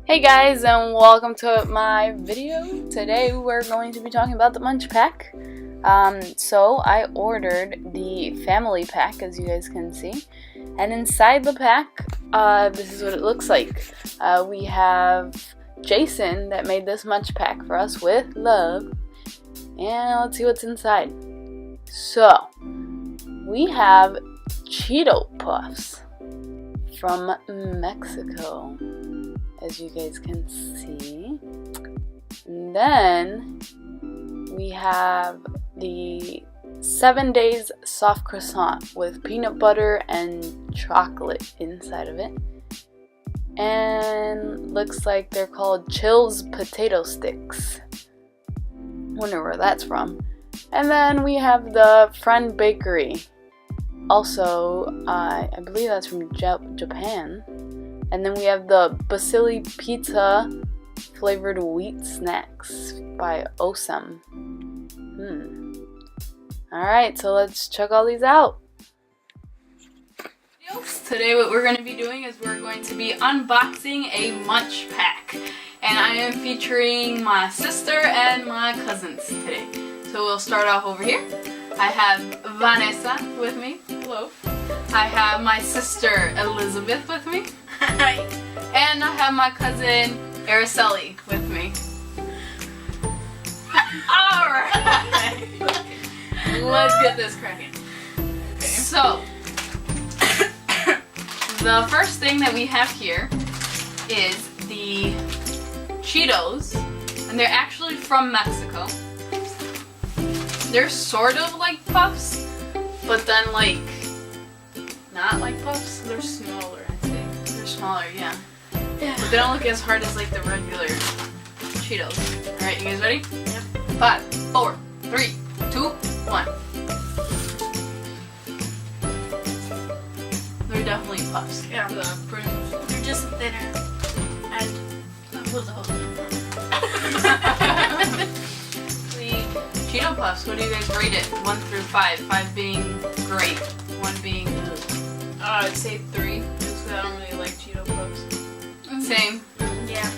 Hey guys, and welcome to my video. Today we're going to be talking about the MunchPak. So I ordered the family pack, as you guys can see, and inside the pack, this is what it looks like. We have Jason that made this MunchPak for us with love, and let's see what's inside. So we have Cheeto Puffs from Mexico, as you guys can see. And then we have the 7 days soft croissant with peanut butter and chocolate inside of it. And looks like they're called Chill's potato sticks. Wonder where that's from. And then we have the Friend Bakery. Also, I believe that's from Japan. And then we have the Basili Pizza flavored wheat snacks by Osem. Alright, so let's check all these out. Today what we're going to be doing is we're going to be unboxing a MunchPak. And I am featuring my sister and my cousins today. So we'll start off over here. I have Vanessa with me. Hello. I have my sister Elizabeth with me. And I have my cousin Araceli with me. Alright! Let's get this cracking. Okay. So, the first thing that we have here is the Cheetos. And they're actually from Mexico. They're sort of like puffs, but then like not like puffs. They're smaller, I think. They're smaller, yeah. But they don't look as hard as like the regular Cheetos. Alright, you guys ready? Yep. 5, 4, 3, 2, 1. They're definitely puffs. Yeah. Pretty much. They're just thinner and a little. Cheeto Puffs, what do you guys rate it? 1 through 5. 5 being great, 1 being ugh. I'd say 3, because I don't really like Cheeto Puffs. Same. Yeah.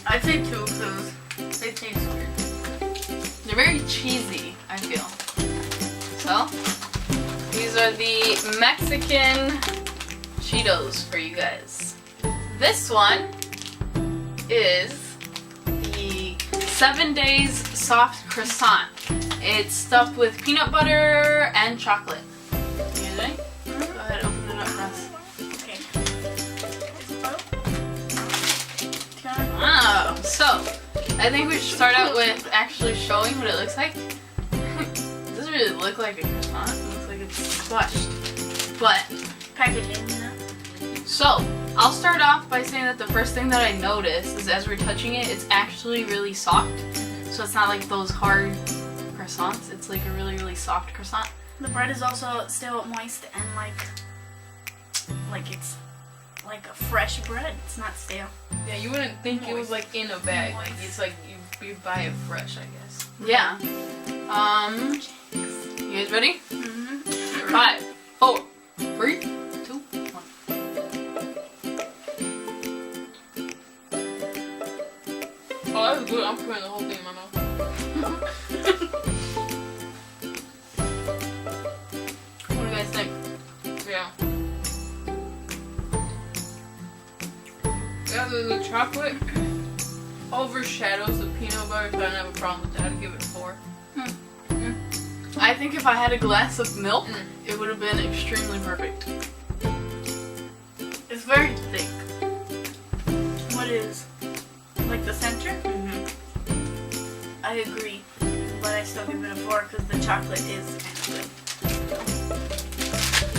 I'd say 2, because they taste weird. They're very cheesy, I feel. So, these are the Mexican Cheetos for you guys. This one is the 7 days soft croissant. It's stuffed with peanut butter and chocolate. You guys ready? Go ahead, open it up for us. Okay. Oh, so I think we should start out with actually showing what it looks like. It doesn't really look like a croissant. It looks like it's squashed. But Packaging, you know? so I'll start off by saying that the first thing that I noticed is as we're touching it, it's actually really soft. So it's not like those hard croissants. It's like a really, really soft croissant. The bread is also still moist and like it's like a fresh bread. It's not stale. Yeah, you wouldn't think it was like in a bag. Like it's like you buy it fresh, I guess. Yeah. You guys ready? Mm-hmm. 5, 4, 3, 2, 1. Oh, that's good. I'm putting the whole thing in my mouth. What do you guys think? Yeah. Yeah, the chocolate overshadows the peanut butter, so I don't have a problem with that. I'd give it 4. I think if I had a glass of milk, it would have been extremely perfect. It's very thick. What is like the center? I agree, but I still give it a 4 because the chocolate is kind of good.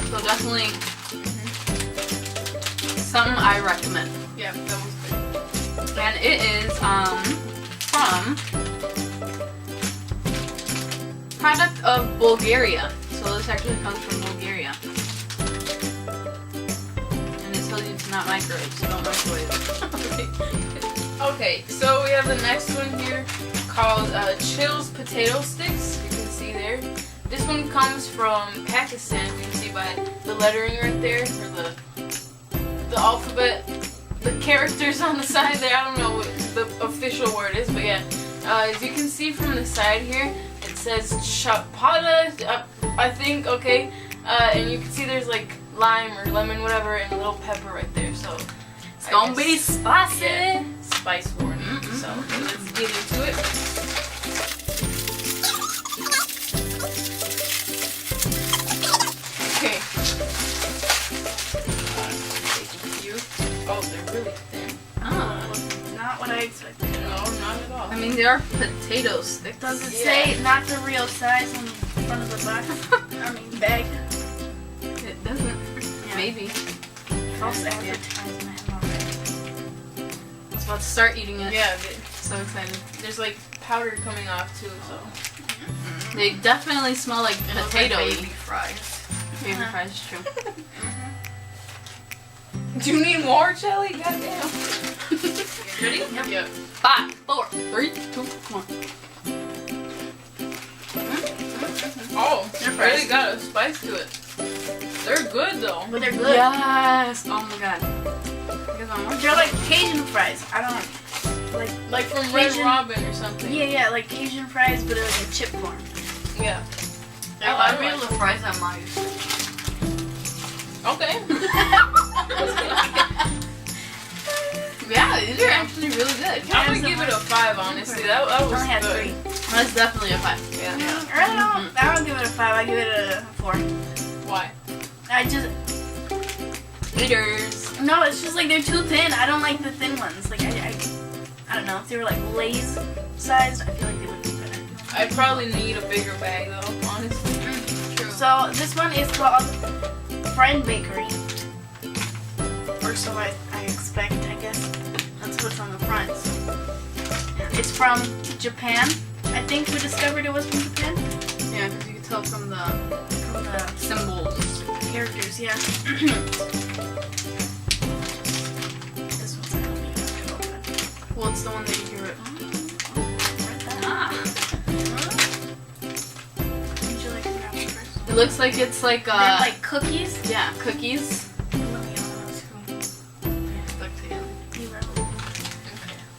So definitely something I recommend. Yeah, that was good. And it is from product of Bulgaria. So this actually comes from Bulgaria. And it tells you it's not microwave, so don't microwave it. Okay, so we have the next one here called Chill's potato sticks. You can see there. This one comes from Pakistan. You can see by the lettering right there, or the alphabet. the characters on the side there. I don't know what the official word is, but yeah. As you can see from the side here, it says chapada, I think, okay. And you can see there's like lime or lemon, whatever, and a little pepper right there. So It's gonna be spicy. yeah, spice warning. So let's get into it. Okay. Take a few. Oh, they're really thin. Oh. Not what I expected. No, not at all. I mean, they are potato sticks. Does it Yeah. say not the real size on the front of the box? I mean, bag. It doesn't. Maybe. False Yeah. advertisement. Already. I was about to start eating it. Yeah, So excited. there's like powder coming off too, so. They definitely smell like potatoes. fries. Baby fries, is true. Do you need more, Shelly? Goddamn. Ready? Yep. 5, 4, 3, 2, 1. Oh, They're really fries. got a spice to it. They're good though. But they're good. Yes. Oh my god. You guys want more? They're like Cajun fries. I don't like. Like from Red Cajun- Robin or something. Yeah, like Cajun fries, but they're like in chip form. Yeah. I like like the fries I'm not used to. Okay. Yeah, these are actually really good. I'm gonna give it a 5, honestly. That I was only had good. 3. That's definitely a 5. Yeah. I don't give it a 5. I give it a 4. Why? I just Eaters. no. It's just like they're too thin. I don't like the thin ones. Like I don't know. If they were like Lay's sized, I feel like they would be better. I'd probably need a bigger bag though, honestly. True. So this one is called Friend Bakery, or so I expect. I guess that's what's on the front. So, yeah. It's from Japan. I think we discovered it was from Japan. Yeah, because you can tell from the From the symbols. characters, yeah. This one's not really open. Well, it's the one that you hear it. Ah. Would you like to grab it first? It looks like it's like They're like cookies. yeah, cookies. Let me Stuck together.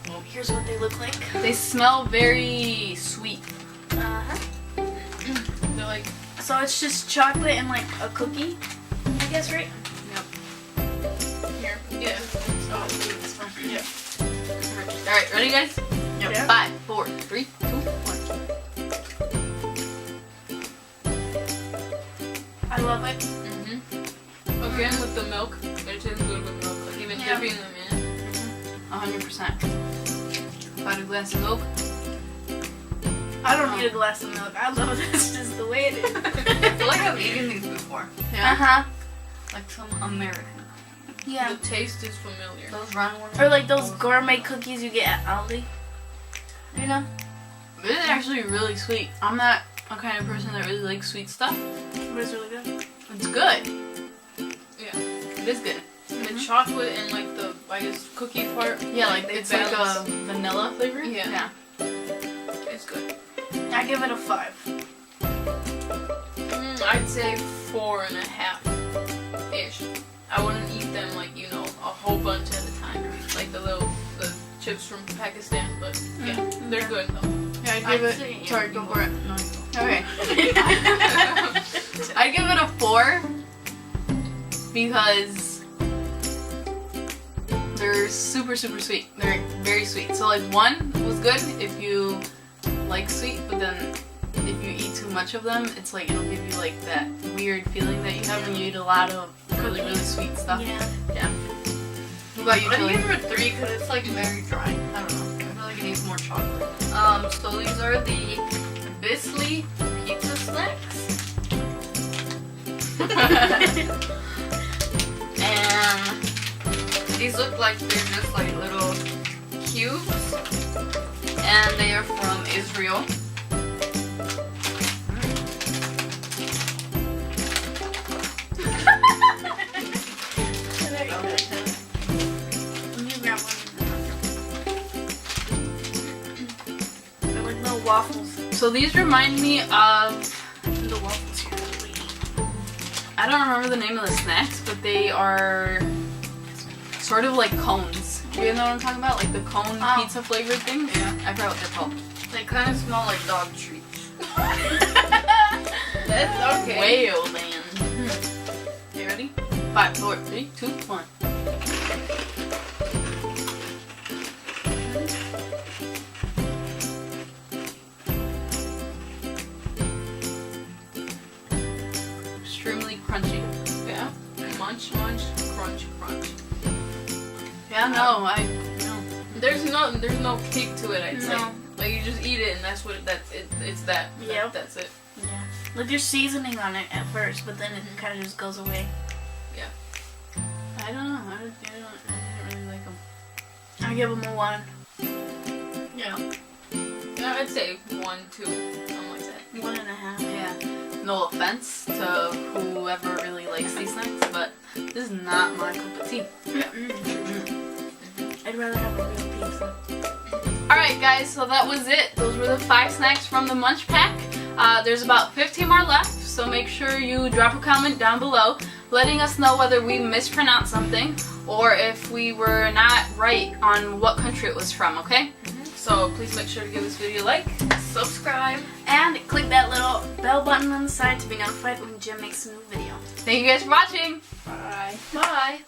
Well, here's what they look like. They smell very sweet. Uh-huh. They're like, So it's just chocolate and like a cookie, I guess, right? here. Yeah. Oh, this one. Yeah. All right, ready, guys? Yep. 5, 4, 3, 2, 1. I love it. Mhm. Again with the milk. It tastes good with milk. Like even Yeah. dipping them in. 100%. About a glass of milk. I don't need a glass of milk. I love this just the way it is. I feel like I've eaten these before. Yeah. Uh-huh. Like some American. Yeah. The taste is familiar. Those round ones. Or like those gourmet cookies you get at Aldi. You know? This is actually really sweet. I'm not a kind of person that really likes sweet stuff. But it's really good. It's good. Yeah. It is good. The chocolate and like the, I guess, cookie part. Yeah, like they it's like a balance. vanilla flavor. Yeah. It's good. I give it a 5. I'd say 4.5-ish. I wouldn't eat them like, you know, a whole bunch at a time. Like the chips from Pakistan, but yeah, they're good though. Yeah, I'd I'd give say- it. Sorry, go for it. No, you go. Okay. I'd give it a 4 because they're super sweet. They're very sweet. So like 1 was good if you like sweet, but then if you eat too much of them, it's like it'll give you like that weird feeling that you have when you eat a lot of really sweet stuff. Yeah. Yeah. What about you, I'd Chili? give it a 3 because it's like very dry. I don't know. I feel like it needs more chocolate. So these are the Bisley pizza snacks. And these look like they're just like little cubes. And they are from Israel. There you go. Let me grab one. They're like little waffles. So these remind me of, The waffles here. I don't remember the name of the snacks, but they are sort of like cones. Do you know what I'm talking about? Like the cone pizza flavored things? Yeah. I forgot what they're called. They kind of smell like dog treats. That's okay. Whale land. You ready? 5, 4, 3, 2, 1. Extremely crunchy. Yeah. Munch, munch, crunch, crunch. Yeah, no, There's no kick to it. I'd say. No. Like you just eat it and that's what it's that. Yep. That's it. Yeah. Like there's seasoning on it at first, but then it kind of just goes away. I don't know. I didn't really like them. I give them a 1. Yeah. Yeah, I'd say 1, 2, something like that. 1.5. Yeah. No offense to whoever really likes these things, but this is not my cup of tea. I'd rather have a real pizza. Alright guys, so that was it. Those were the 5 snacks from the MunchPak. There's about 15 more left, so make sure you drop a comment down below letting us know whether we mispronounced something or if we were not right on what country it was from, okay? So please make sure to give this video a like, subscribe, And click that little bell button on the side to be notified when Jim makes a new video. Thank you guys for watching! bye. Bye.